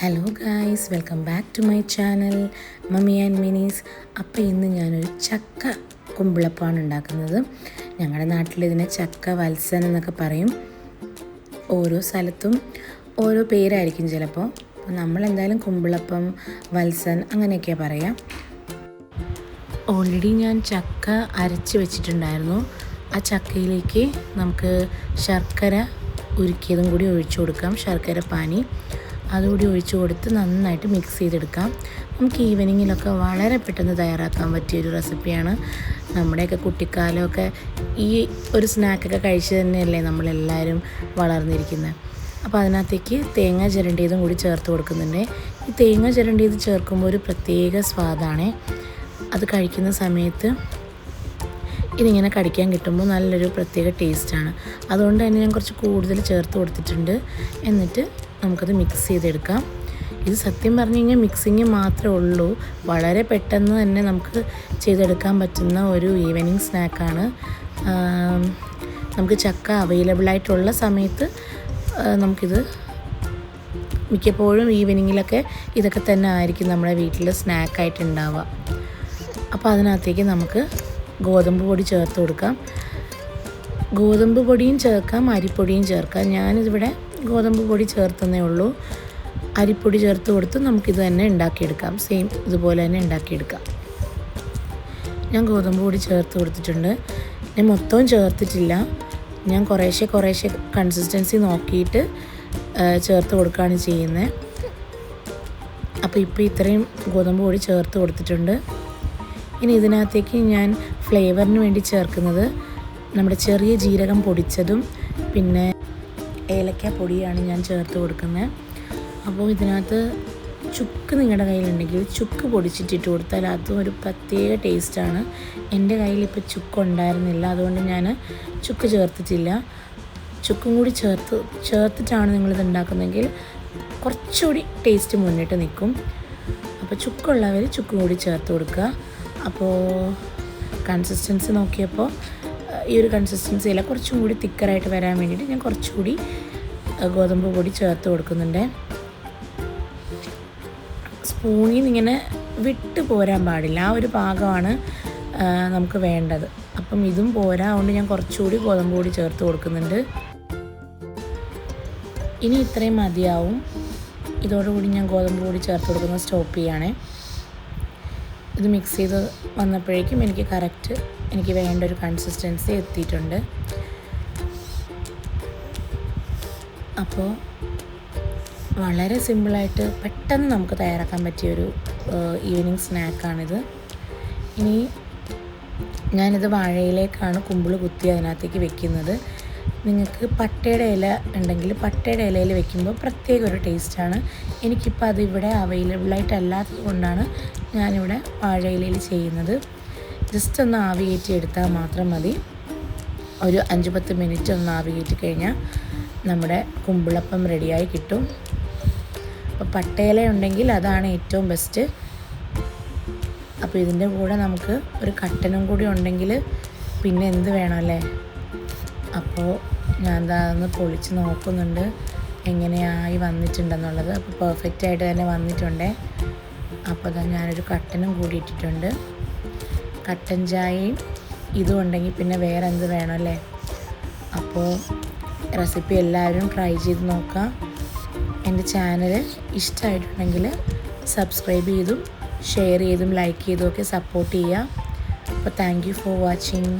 Hello guys, welcome back to my channel Mummy and Minis. അപ്പോൾ ഇന്ന് ഞാനൊരു ചക്ക കുമ്പിളപ്പമാണ് ഉണ്ടാക്കുന്നത്. ഞങ്ങളുടെ നാട്ടിൽ ഇതിനെ ചക്ക വത്സൻ എന്നൊക്കെ പറയും. ഓരോ സ്ഥലത്തും ഓരോ പേരായിരിക്കും ചിലപ്പോൾ. അപ്പോൾ നമ്മളെന്തായാലും കുമ്പിളപ്പം, വത്സൻ അങ്ങനെയൊക്കെയാണ് പറയാം. ഓൾറെഡി ഞാൻ ചക്ക അരച്ച് വെച്ചിട്ടുണ്ടായിരുന്നു. ആ ചക്കയിലേക്ക് നമുക്ക് ശർക്കര ഉരുക്കിയതും കൂടി ഒഴിച്ചു കൊടുക്കാം. ശർക്കര പാനി അതുകൂടി ഒഴിച്ചു കൊടുത്ത് നന്നായിട്ട് മിക്സ് ചെയ്തെടുക്കാം. നമുക്ക് ഈവനിങ്ങിലൊക്കെ വളരെ പെട്ടെന്ന് തയ്യാറാക്കാൻ പറ്റിയൊരു റെസിപ്പിയാണ്. നമ്മുടെയൊക്കെ കുട്ടിക്കാലമൊക്കെ ഈ ഒരു സ്നാക്കൊക്കെ കഴിച്ച് തന്നെയല്ലേ നമ്മളെല്ലാവരും വളർന്നിരിക്കുന്നത്. അപ്പോൾ അതിനകത്തേക്ക് തേങ്ങ ചിരണ്ടിയതും കൂടി ചേർത്ത് കൊടുക്കുന്നുണ്ട്. ഈ തേങ്ങ ചിരണ്ടിയത് ചേർക്കുമ്പോൾ ഒരു പ്രത്യേക സ്വാദാണ്. അത് കഴിക്കുന്ന സമയത്ത് ഇതിങ്ങനെ കടിക്കാൻ കിട്ടുമ്പോൾ നല്ലൊരു പ്രത്യേക ടേസ്റ്റാണ്. അതുകൊണ്ട് തന്നെ ഞാൻ കുറച്ച് കൂടുതൽ ചേർത്ത് കൊടുത്തിട്ടുണ്ട്. എന്നിട്ട് നമുക്കത് മിക്സ് ചെയ്തെടുക്കാം. ഇത് സത്യം പറഞ്ഞു കഴിഞ്ഞാൽ മിക്സിങ് മാത്രമേ ഉള്ളൂ. വളരെ പെട്ടെന്ന് തന്നെ നമുക്ക് ചെയ്തെടുക്കാൻ പറ്റുന്ന ഒരു ഈവനിങ് സ്നാക്കാണ്. നമുക്ക് ചക്ക അവൈലബിളായിട്ടുള്ള സമയത്ത് നമുക്കിത് മിക്കപ്പോഴും ഈവനിങ്ങിലൊക്കെ ഇതൊക്കെ തന്നെ ആയിരിക്കും നമ്മുടെ വീട്ടിൽ സ്നാക്കായിട്ട് ഉണ്ടാവുക. അപ്പോൾ അതിനകത്തേക്ക് നമുക്ക് ഗോതമ്പ് പൊടി ചേർത്ത് കൊടുക്കാം. ഗോതമ്പ് പൊടിയും ചേർക്കാം, അരിപ്പൊടിയും ചേർക്കാം. ഞാനിതിവിടെ ഗോതമ്പ് പൊടി ചേർത്തന്നേ ഉള്ളൂ. അരിപ്പൊടി ചേർത്ത് കൊടുത്ത് നമുക്കിത് തന്നെ ഉണ്ടാക്കിയെടുക്കാം. സെയിം ഇതുപോലെ തന്നെ ഉണ്ടാക്കിയെടുക്കാം. ഞാൻ ഗോതമ്പ് പൊടി ചേർത്ത് കൊടുത്തിട്ടുണ്ട്. ഞാൻ മൊത്തവും ചേർത്തിട്ടില്ല. ഞാൻ കുറേശ്ശെ കൺസിസ്റ്റൻസി നോക്കിയിട്ട് ചേർത്ത് കൊടുക്കുകയാണ് ചെയ്യുന്നത്. അപ്പോൾ ഇപ്പോൾ ഇത്രയും ഗോതമ്പ് പൊടി ചേർത്ത് കൊടുത്തിട്ടുണ്ട്. ഇനി ഇതിനകത്തേക്ക് ഞാൻ ഫ്ലേവറിന് വേണ്ടി ചേർക്കുന്നത് നമ്മുടെ ചെറിയ ജീരകം പൊടിച്ചതും പിന്നെ ഏലക്ക പൊടിയാണ് ഞാൻ ചേർത്ത് കൊടുക്കുന്നത്. അപ്പോൾ ഇതിനകത്ത് ചുക്ക് നിങ്ങളുടെ കയ്യിലുണ്ടെങ്കിൽ ചുക്ക് പൊടിച്ചിട്ടിട്ട് കൊടുത്താൽ അതും ഒരു പ്രത്യേക ടേസ്റ്റാണ്. എൻ്റെ കയ്യിലിപ്പോൾ ചുക്ക് ഉണ്ടായിരുന്നില്ല, അതുകൊണ്ട് ഞാൻ ചുക്ക് ചേർത്തിട്ടില്ല. ചുക്കും കൂടി ചേർത്തിട്ടാണ് നിങ്ങളിത് ഉണ്ടാക്കുന്നതെങ്കിൽ കുറച്ചുകൂടി ടേസ്റ്റ് മുന്നിട്ട് നിൽക്കും. അപ്പോൾ ചുക്കുള്ളവർ ചുക്കും കൂടി ചേർത്ത് കൊടുക്കുക. അപ്പോൾ കൺസിസ്റ്റൻസി നോക്കിയപ്പോൾ ഈ ഒരു കൺസിസ്റ്റൻസിയല്ല, കുറച്ചും കൂടി തിക്കറായിട്ട് വരാൻ വേണ്ടിയിട്ട് ഞാൻ കുറച്ചുകൂടി ഗോതമ്പ് പൊടി ചേർത്ത് കൊടുക്കുന്നുണ്ട്. സ്പൂണിൽ നിന്ന് ഇങ്ങനെ വിട്ട് പോരാൻ പാടില്ല, ആ ഒരു പാകമാണ് നമുക്ക് വേണ്ടത്. അപ്പം ഇതും പോരാ, അതുകൊണ്ട് ഞാൻ കുറച്ചുകൂടി ഗോതമ്പ് പൊടി ചേർത്ത് കൊടുക്കുന്നുണ്ട്. ഇനി ഇത്രയും മതിയാവും. ഇതോടുകൂടി ഞാൻ ഗോതമ്പ് പൊടി ചേർത്ത് കൊടുക്കുന്നത് സ്റ്റോപ്പ് ചെയ്യുകയാണേ. ഇത് മിക്സ് ചെയ്ത് വന്നപ്പോഴേക്കും എനിക്ക് വേണ്ട ഒരു കൺസിസ്റ്റൻസി എത്തിയിട്ടുണ്ട്. അപ്പോൾ വളരെ സിമ്പിളായിട്ട് പെട്ടെന്ന് നമുക്ക് തയ്യാറാക്കാൻ പറ്റിയൊരു ഈവനിങ് സ്നാക്കാണിത്. ഇനി ഞാനിത് വാഴയിലേക്കാണ് കുമ്പിൾ കുത്തി അതിനകത്തേക്ക് വെക്കുന്നത്. നിങ്ങൾക്ക് പട്ടയുടെ ഇല ഉണ്ടെങ്കിൽ പട്ടയുടെ ഇലയിൽ വെക്കുമ്പോൾ പ്രത്യേക ഒരു ടേസ്റ്റാണ്. എനിക്കിപ്പോൾ അതിവിടെ അവൈലബിളായിട്ടല്ലാത്തത് കൊണ്ടാണ് ഞാനിവിടെ വാഴയിലയിൽ ചെയ്യുന്നത്. ജസ്റ്റ് ഒന്ന് ആവി കയറ്റി എടുത്താൽ മാത്രം മതി. ഒരു 5-10 മിനിറ്റ് ഒന്ന് ആവി കയറ്റി കഴിഞ്ഞാൽ നമ്മുടെ കുമ്പിളപ്പം റെഡിയായി കിട്ടും. അപ്പോൾ പട്ടയില ഉണ്ടെങ്കിൽ അതാണ് ഏറ്റവും ബെസ്റ്റ്. അപ്പോൾ ഇതിൻ്റെ കൂടെ നമുക്ക് ഒരു കട്ടനും കൂടി ഉണ്ടെങ്കിൽ പിന്നെ എന്ത് വേണമല്ലേ. അപ്പോൾ ഞാൻ അതൊന്ന് പൊളിച്ച് നോക്കുന്നുണ്ട് എങ്ങനെയായി വന്നിട്ടുണ്ടെന്നുള്ളത്. അപ്പോൾ പെർഫെക്റ്റായിട്ട് തന്നെ വന്നിട്ടുണ്ട്. അപ്പോൾ അതാ ഞാനൊരു കട്ടനും കൂടി ഇട്ടിട്ടുണ്ട്. കട്ടൻ ചായയും ഇതും ഉണ്ടെങ്കിൽ പിന്നെ വേറെ എന്ത് വേണമല്ലേ. അപ്പോൾ റെസിപ്പി എല്ലാവരും ട്രൈ ചെയ്ത് നോക്കാം. എൻ്റെ ചാനൽ ഇഷ്ടമായിട്ടുണ്ടെങ്കിൽ സബ്സ്ക്രൈബ് ചെയ്തും ഷെയർ ചെയ്തും ലൈക്ക് ചെയ്തും ഒക്കെ സപ്പോർട്ട് ചെയ്യുക. അപ്പോൾ താങ്ക് യു ഫോർ വാച്ചിങ്.